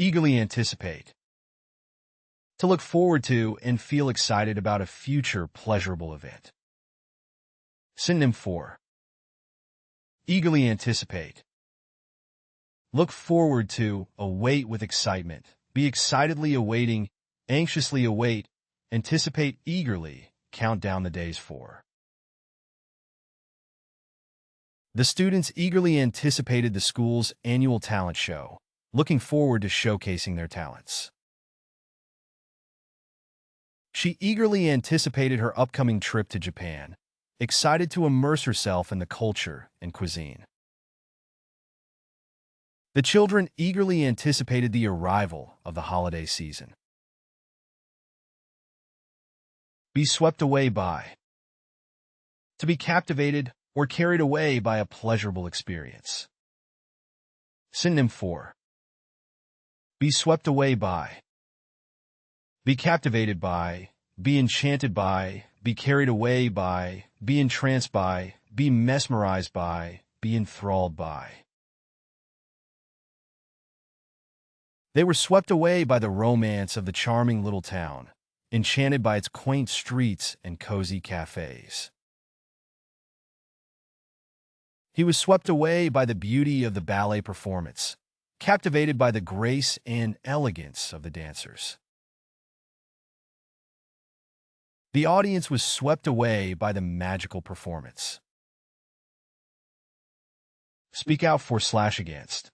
Eagerly anticipate. To look forward to and feel excited about a future pleasurable event. Synonym for eagerly anticipate. Look forward to, await with excitement, be excitedly awaiting, anxiously await, anticipate eagerly, count down the days for. The students eagerly anticipated the school's annual talent show, looking forward to showcasing their talents. She eagerly anticipated her upcoming trip to Japan, excited to immerse herself in the culture and cuisine. The children eagerly anticipated the arrival of the holiday season. Be swept away by. To be captivated or carried away by a pleasurable experience. Synonym for be swept away by. Be captivated by, be enchanted by, be carried away by, be entranced by, be mesmerized by, be enthralled by. They were swept away by the romance of the charming little town, enchanted by its quaint streets and cozy cafes. He was swept away by the beauty of the ballet performance, captivated by the grace and elegance of the dancers. The audience was swept away by the magical performance. Speak out for/against.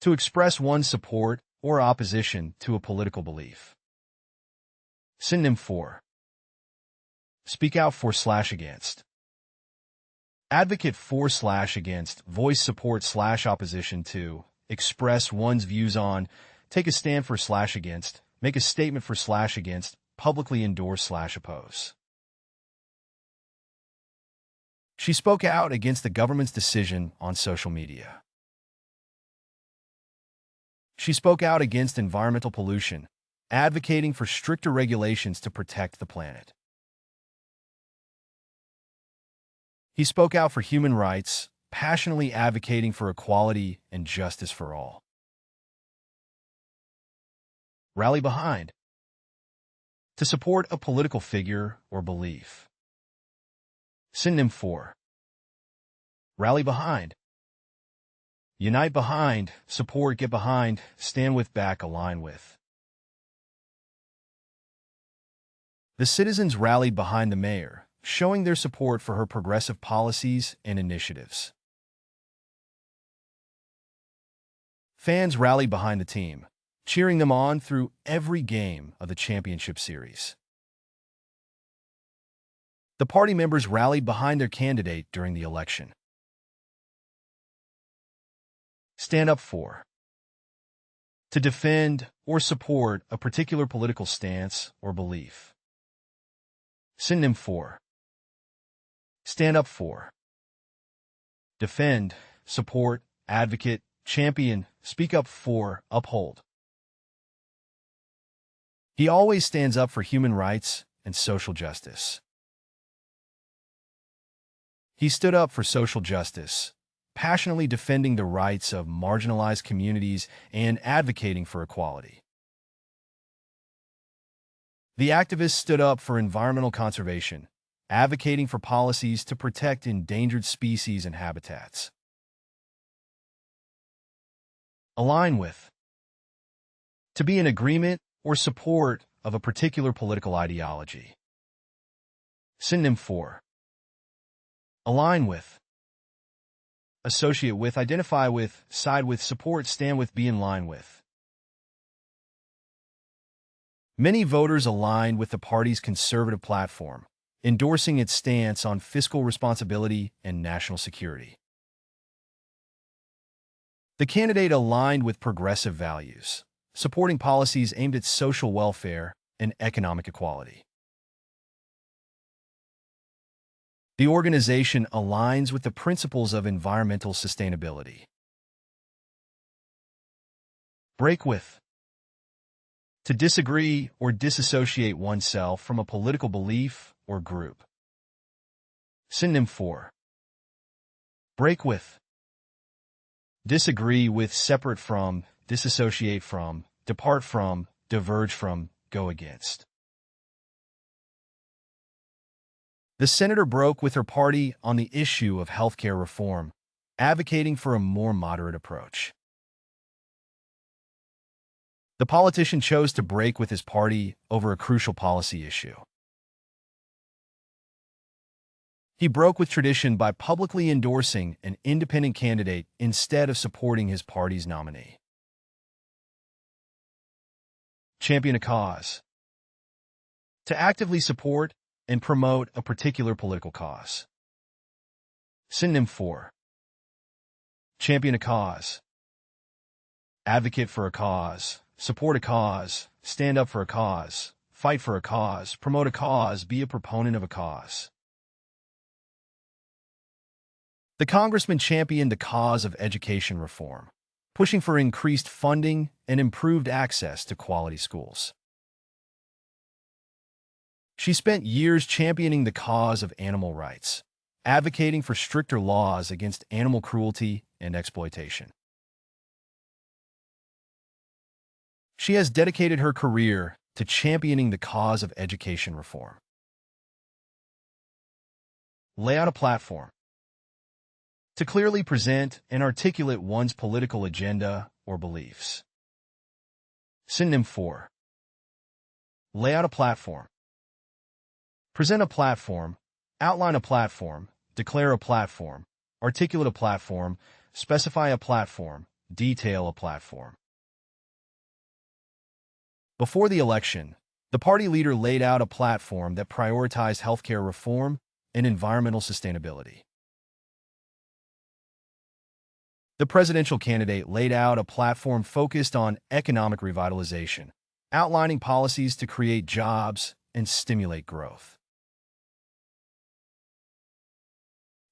To express one's support or opposition to a political belief. Synonym for speak out for/against. Advocate for/against, voice support/opposition to, express one's views on, take a stand for/against, make a statement for/against, publicly endorse/oppose. She spoke out against the government's decision on social media. She spoke out against environmental pollution, advocating for stricter regulations to protect the planet. He spoke out for human rights, passionately advocating for equality and justice for all. Rally behind. To support a political figure or belief. Synonym for rally behind. Unite behind, support, get behind, stand with, back, align with. The citizens rallied behind the mayor, showing their support for her progressive policies and initiatives. Fans rallied behind the team, cheering them on through every game of the championship series. The party members rallied behind their candidate during the election. Stand up for. To defend or support a particular political stance or belief. Synonym for stand up for. Defend, support, advocate, champion, speak up for, uphold. He always stands up for human rights and social justice. He stood up for social justice, passionately defending the rights of marginalized communities and advocating for equality. The activists stood up for environmental conservation, advocating for policies to protect endangered species and habitats. Align with. To be in agreement or support of a particular political ideology. Synonym for align with. Associate with, identify with, side with, support, stand with, be in line with. Many voters aligned with the party's conservative platform, endorsing its stance on fiscal responsibility and national security. The candidate aligned with progressive values, supporting policies aimed at social welfare and economic equality. The organization aligns with the principles of environmental sustainability. Break with. To disagree or disassociate oneself from a political belief or group. Synonym for break with. Disagree with, separate from, disassociate from, depart from, diverge from, go against. The senator broke with her party on the issue of healthcare reform, advocating for a more moderate approach. The politician chose to break with his party over a crucial policy issue. He broke with tradition by publicly endorsing an independent candidate instead of supporting his party's nominee. Champion a cause. To actively support and promote a particular political cause. Synonym for champion a cause. Advocate for a cause, support a cause, stand up for a cause, fight for a cause, promote a cause, be a proponent of a cause. The congressman championed the cause of education reform, pushing for increased funding and improved access to quality schools. She spent years championing the cause of animal rights, advocating for stricter laws against animal cruelty and exploitation. She has dedicated her career to championing the cause of education reform. Lay out a platform. To clearly present and articulate one's political agenda or beliefs. Synonym for lay out a platform. Present a platform, outline a platform, declare a platform, articulate a platform, specify a platform, detail a platform. Before the election, the party leader laid out a platform that prioritized healthcare reform and environmental sustainability. The presidential candidate laid out a platform focused on economic revitalization, outlining policies to create jobs and stimulate growth.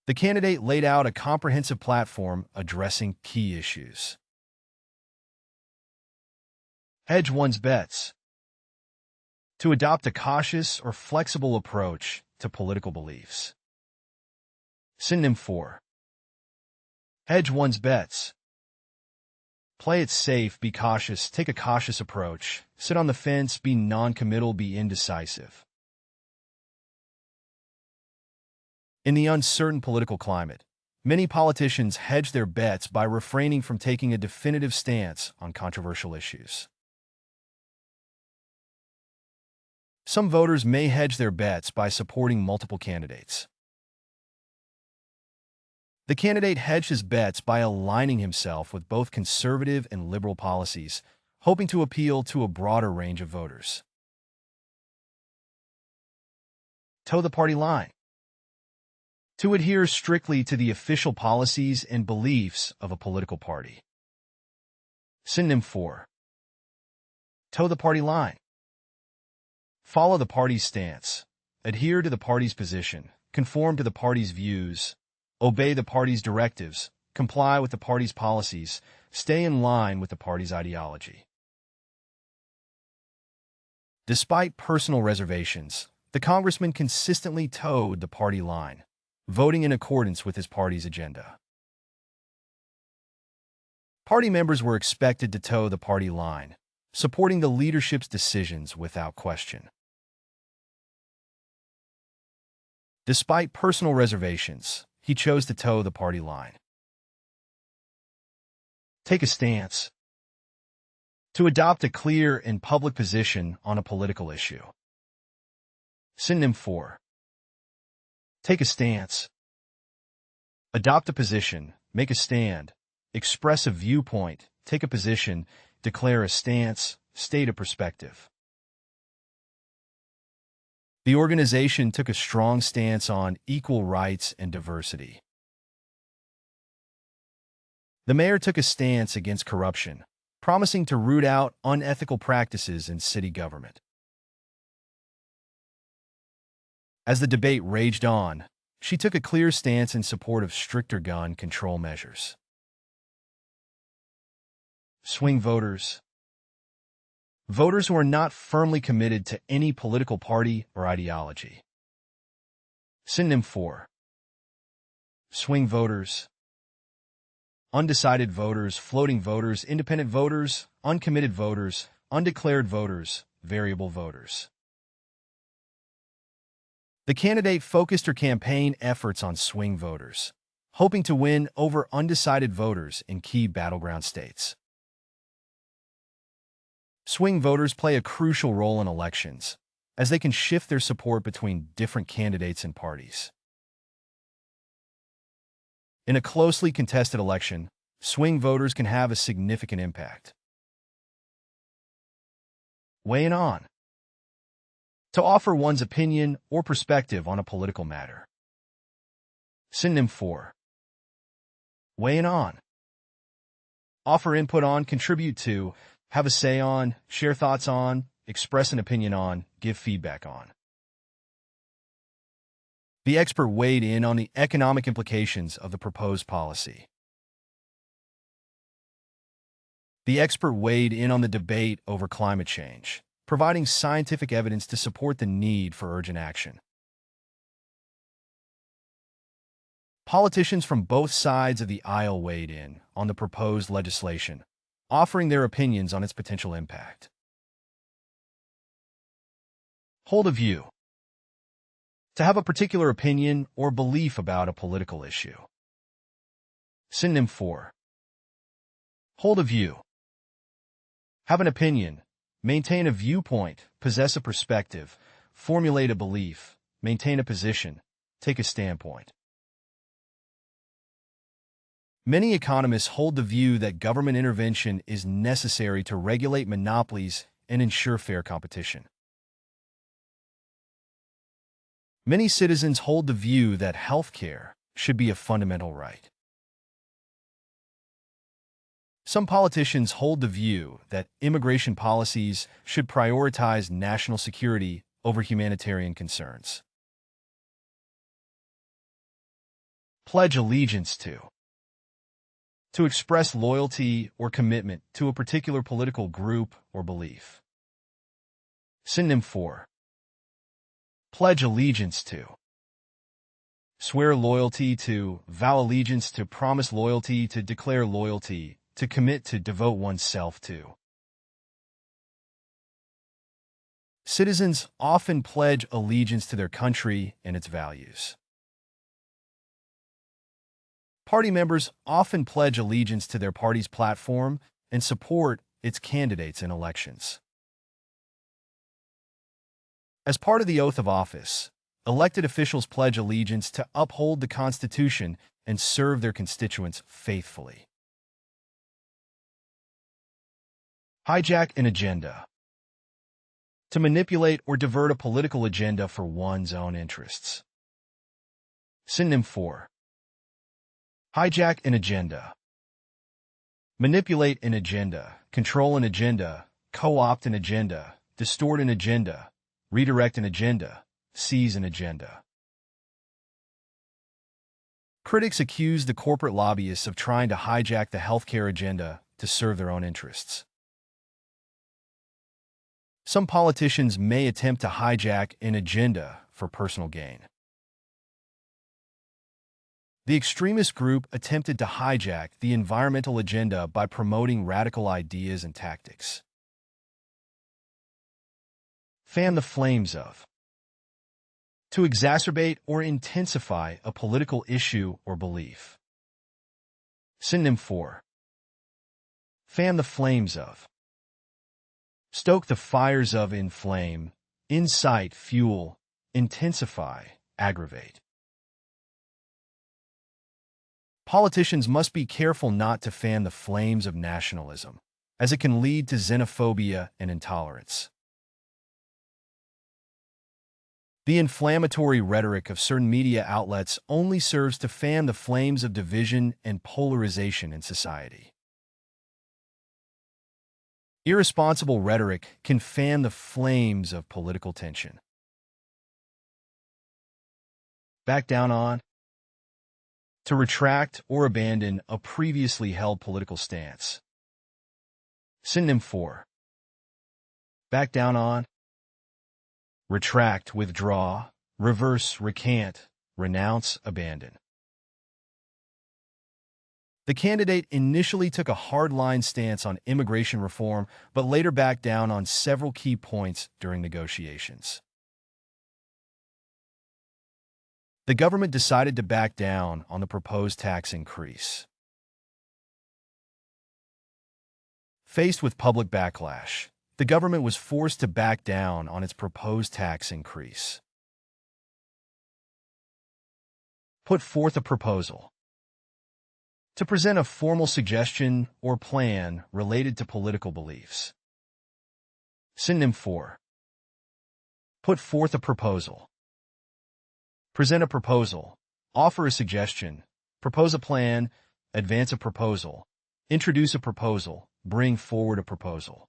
The candidate laid out a comprehensive platform addressing key issues. Hedge one's bets. To adopt a cautious or flexible approach to political beliefs. Synonym for hedge one's bets. Play it safe, be cautious, take a cautious approach, sit on the fence, be non-committal, be indecisive. In the uncertain political climate, many politicians hedge their bets by refraining from taking a definitive stance on controversial issues. Some voters may hedge their bets by supporting multiple candidates. The candidate hedged his bets by aligning himself with both conservative and liberal policies, hoping to appeal to a broader range of voters. Toe the party line. To adhere strictly to the official policies and beliefs of a political party. Synonym for toe the party line. Follow the party's stance, adhere to the party's position, conform to the party's views, obey the party's directives, comply with the party's policies, stay in line with the party's ideology. Despite personal reservations, the congressman consistently toed the party line, voting in accordance with his party's agenda. Party members were expected to toe the party line, supporting the leadership's decisions without question. Despite personal reservations, he chose to toe the party line. Take a stance. To adopt a clear and public position on a political issue. Synonym for take a stance. Adopt a position, make a stand, express a viewpoint, take a position, declare a stance, state a perspective. The organization took a strong stance on equal rights and diversity. The mayor took a stance against corruption, promising to root out unethical practices in city government. As the debate raged on, she took a clear stance in support of stricter gun control measures. Swing voters. Voters who are not firmly committed to any political party or ideology. Synonym for swing voters. undecided voters, floating voters, independent voters, uncommitted voters, undeclared voters, variable voters. The candidate focused her campaign efforts on swing voters, hoping to win over undecided voters in key battleground states. Swing voters play a crucial role in elections, as they can shift their support between different candidates and parties. In a closely contested election, swing voters can have a significant impact. Weighing on. To offer one's opinion or perspective on a political matter. Synonym for. Weighing on. Offer input on, contribute to, have a say on, share thoughts on, express an opinion on, give feedback on. The expert weighed in on the economic implications of the proposed policy. The expert weighed in on the debate over climate change, providing scientific evidence to support the need for urgent action. Politicians from both sides of the aisle weighed in on the proposed legislation, offering their opinions on its potential impact. Hold a view. To have a particular opinion or belief about a political issue. Synonym for. Hold a view. Have an opinion, maintain a viewpoint, possess a perspective, formulate a belief, maintain a position, take a standpoint. Many economists hold the view that government intervention is necessary to regulate monopolies and ensure fair competition. Many citizens hold the view that health care should be a fundamental right. Some politicians hold the view that immigration policies should prioritize national security over humanitarian concerns. Pledge allegiance to. To express loyalty or commitment to a particular political group or belief. Synonym for. Pledge allegiance to. Swear loyalty to, vow allegiance to, promise loyalty to, declare loyalty, to commit to, devote oneself to. Citizens often pledge allegiance to their country and its values. Party members often pledge allegiance to their party's platform and support its candidates in elections. As part of the oath of office, elected officials pledge allegiance to uphold the Constitution and serve their constituents faithfully. Hijack an agenda. To manipulate or divert a political agenda for one's own interests. Synonym for. Hijack an agenda. Manipulate an agenda, control an agenda, co-opt an agenda, distort an agenda, redirect an agenda, seize an agenda. Critics accuse the corporate lobbyists of trying to hijack the healthcare agenda to serve their own interests. Some politicians may attempt to hijack an agenda for personal gain. The extremist group attempted to hijack the environmental agenda by promoting radical ideas and tactics. Fan the flames of. To exacerbate or intensify a political issue or belief. Synonym for. Fan the flames of. Stoke the fires of, inflame, incite, fuel, intensify, aggravate. Politicians must be careful not to fan the flames of nationalism, as it can lead to xenophobia and intolerance. The inflammatory rhetoric of certain media outlets only serves to fan the flames of division and polarization in society. Irresponsible rhetoric can fan the flames of political tension. Back down on. To retract or abandon a previously held political stance. Synonym for. Back down on. Retract, withdraw, reverse, recant, renounce, abandon. The candidate initially took a hard-line stance on immigration reform, but later backed down on several key points during negotiations. The government decided to back down on the proposed tax increase. Faced with public backlash, the government was forced to back down on its proposed tax increase. Put forth a proposal. To present a formal suggestion or plan related to political beliefs. Synonym for. Put forth a proposal. Present a proposal. Offer a suggestion. Propose a plan. Advance a proposal. Introduce a proposal. Bring forward a proposal.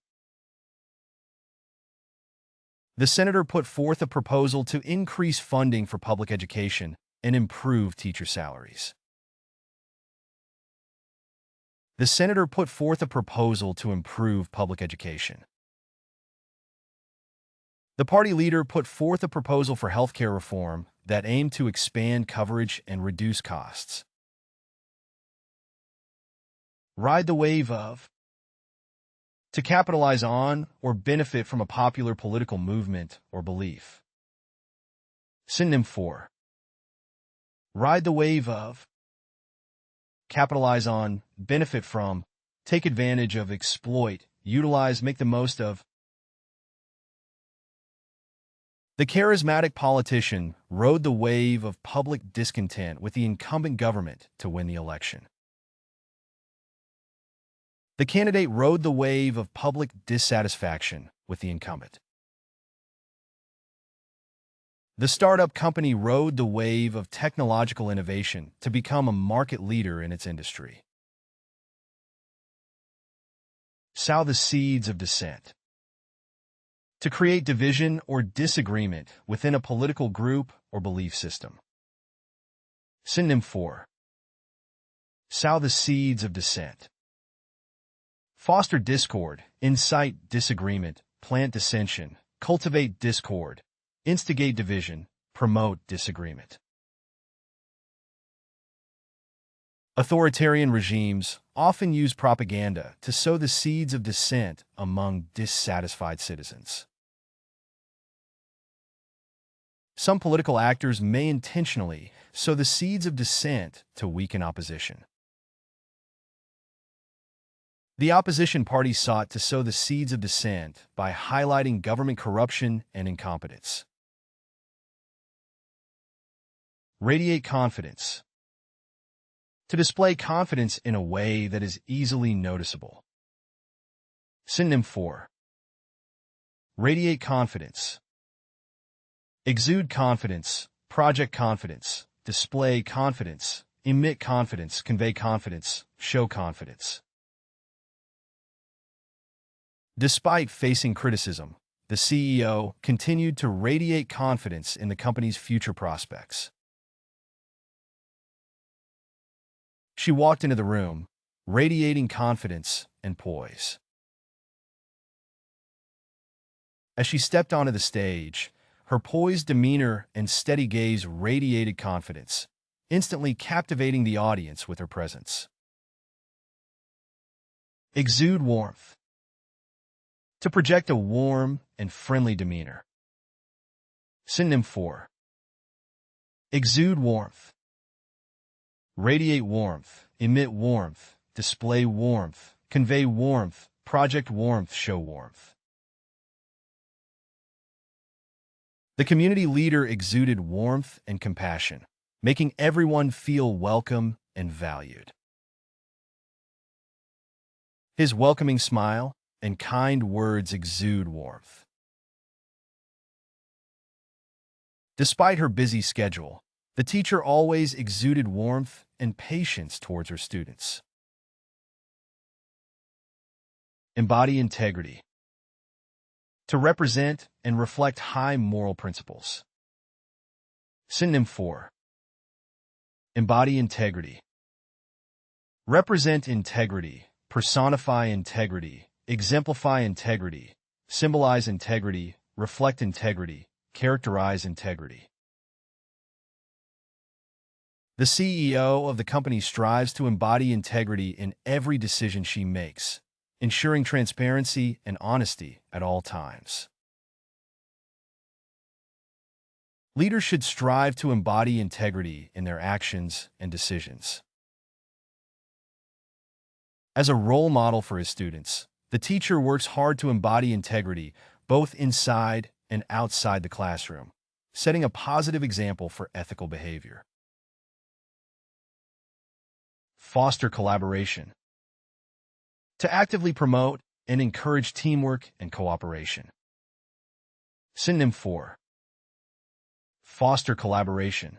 The senator put forth a proposal to increase funding for public education and improve teacher salaries. The senator put forth a proposal to improve public education. The party leader put forth a proposal for healthcare reform that aimed to expand coverage and reduce costs. Ride the wave of. To capitalize on or benefit from a popular political movement or belief. Synonym for. Ride the wave of. Capitalize on, benefit from, take advantage of, exploit, utilize, make the most of. The charismatic politician rode the wave of public discontent with the incumbent government to win the election. The candidate rode the wave of public dissatisfaction with the incumbent. The startup company rode the wave of technological innovation to become a market leader in its industry. Sow the seeds of dissent. To create division or disagreement within a political group or belief system. Synonym for. Sow the seeds of dissent. Foster discord, incite disagreement, plant dissension, cultivate discord, instigate division, promote disagreement. Authoritarian regimes often use propaganda to sow the seeds of dissent among dissatisfied citizens. Some political actors may intentionally sow the seeds of dissent to weaken opposition. The opposition party sought to sow the seeds of dissent by highlighting government corruption and incompetence. Radiate confidence. To display confidence in a way that is easily noticeable. Synonym for. Radiate confidence. Exude confidence, project confidence, display confidence, emit confidence, convey confidence, show confidence. Despite facing criticism, the CEO continued to radiate confidence in the company's future prospects. She walked into the room, radiating confidence and poise. As she stepped onto the stage, her poised demeanor and steady gaze radiated confidence, instantly captivating the audience with her presence. Exude warmth. To project a warm and friendly demeanor. Synonym for. Exude warmth. Radiate warmth, emit warmth, display warmth, convey warmth, project warmth, show warmth. The community leader exuded warmth and compassion, making everyone feel welcome and valued. His welcoming smile and kind words exude warmth. Despite her busy schedule, the teacher always exuded warmth and patience towards her students. Embody integrity. To represent and reflect high moral principles. Synonym for. Embody integrity. Represent integrity, personify integrity, exemplify integrity, symbolize integrity, reflect integrity, characterize integrity. The CEO of the company strives to embody integrity in every decision she makes, ensuring transparency and honesty at all times. Leaders should strive to embody integrity in their actions and decisions. As a role model for his students, the teacher works hard to embody integrity both inside and outside the classroom, setting a positive example for ethical behavior. Foster collaboration. To actively promote and encourage teamwork and cooperation. Synonym for foster collaboration.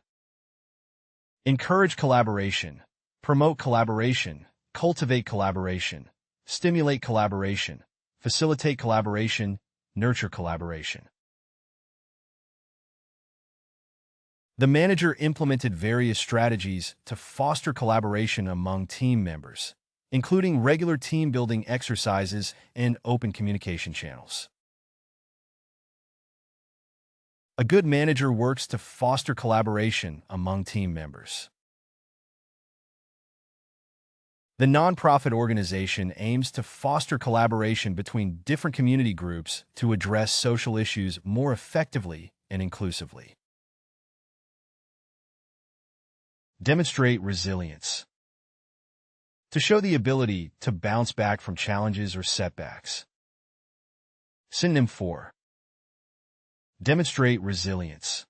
Encourage collaboration, promote collaboration, cultivate collaboration, stimulate collaboration, facilitate collaboration, nurture collaboration. The manager implemented various strategies to foster collaboration among team members, including regular team-building exercises and open communication channels. A good manager works to foster collaboration among team members. The nonprofit organization aims to foster collaboration between different community groups to address social issues more effectively and inclusively. Demonstrate resilience. To show the ability to bounce back from challenges or setbacks. Synonym for demonstrate resilience.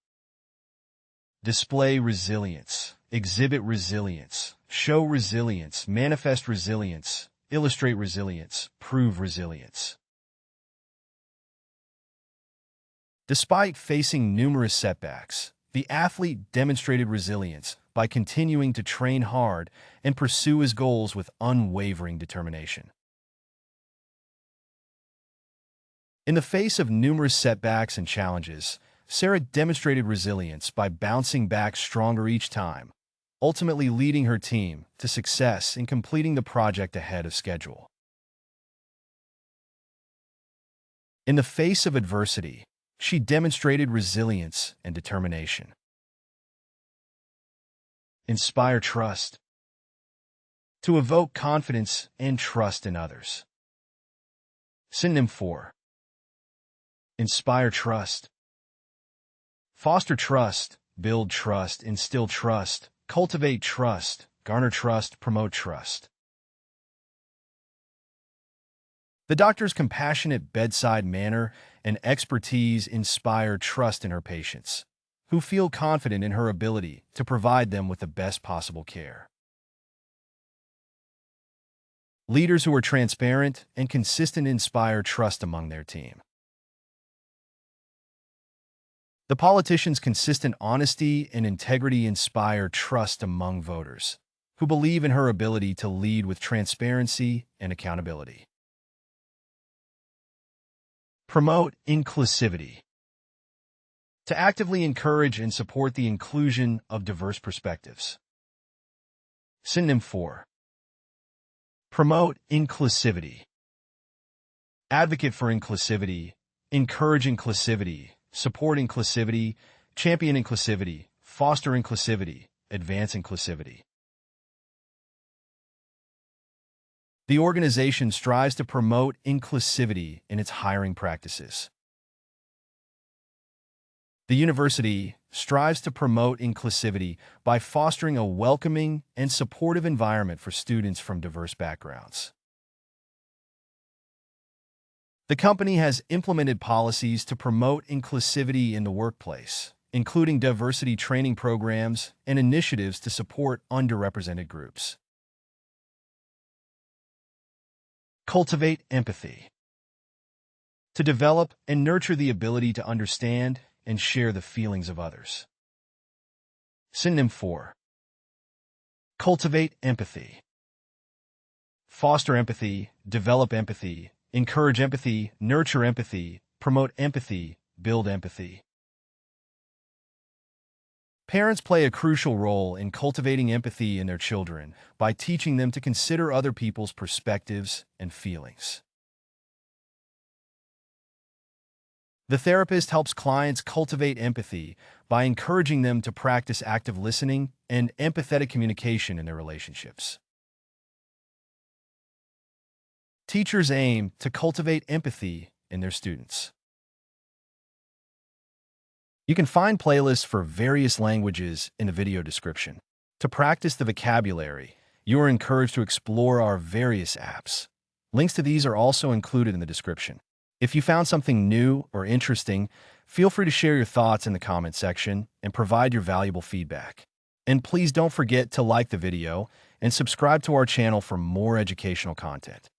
Display resilience, exhibit resilience, show resilience, manifest resilience, illustrate resilience, prove resilience. Despite facing numerous setbacks, the athlete demonstrated resilience by continuing to train hard and pursue his goals with unwavering determination. In the face of numerous setbacks and challenges, Sarah demonstrated resilience by bouncing back stronger each time, ultimately leading her team to success in completing the project ahead of schedule. In the face of adversity, she demonstrated resilience and determination. Inspire trust. To evoke confidence and trust in others. Synonym for inspire trust. Foster trust, build trust, instill trust, cultivate trust, garner trust, promote trust. The doctor's compassionate bedside manner and expertise inspire trust in her patients, who feel confident in her ability to provide them with the best possible care. Leaders who are transparent and consistent inspire trust among their team. The politician's consistent honesty and integrity inspire trust among voters, who believe in her ability to lead with transparency and accountability. Promote inclusivity. To actively encourage and support the inclusion of diverse perspectives. Synonym for promote inclusivity. Advocate for inclusivity, encourage inclusivity, support inclusivity, champion inclusivity, foster inclusivity, advance inclusivity. The organization strives to promote inclusivity in its hiring practices. The university strives to promote inclusivity by fostering a welcoming and supportive environment for students from diverse backgrounds. The company has implemented policies to promote inclusivity in the workplace, including diversity training programs and initiatives to support underrepresented groups. Cultivate empathy. To develop and nurture the ability to understand and share the feelings of others. Synonym for cultivate empathy. Foster empathy, develop empathy, encourage empathy, nurture empathy, promote empathy, build empathy. Parents play a crucial role in cultivating empathy in their children by teaching them to consider other people's perspectives and feelings. The therapist helps clients cultivate empathy by encouraging them to practice active listening and empathetic communication in their relationships. Teachers aim to cultivate empathy in their students. You can find playlists for various languages in the video description. To practice the vocabulary, you are encouraged to explore our various apps. Links to these are also included in the description. If you found something new or interesting, feel free to share your thoughts in the comment section and provide your valuable feedback. And please don't forget to like the video and subscribe to our channel for more educational content.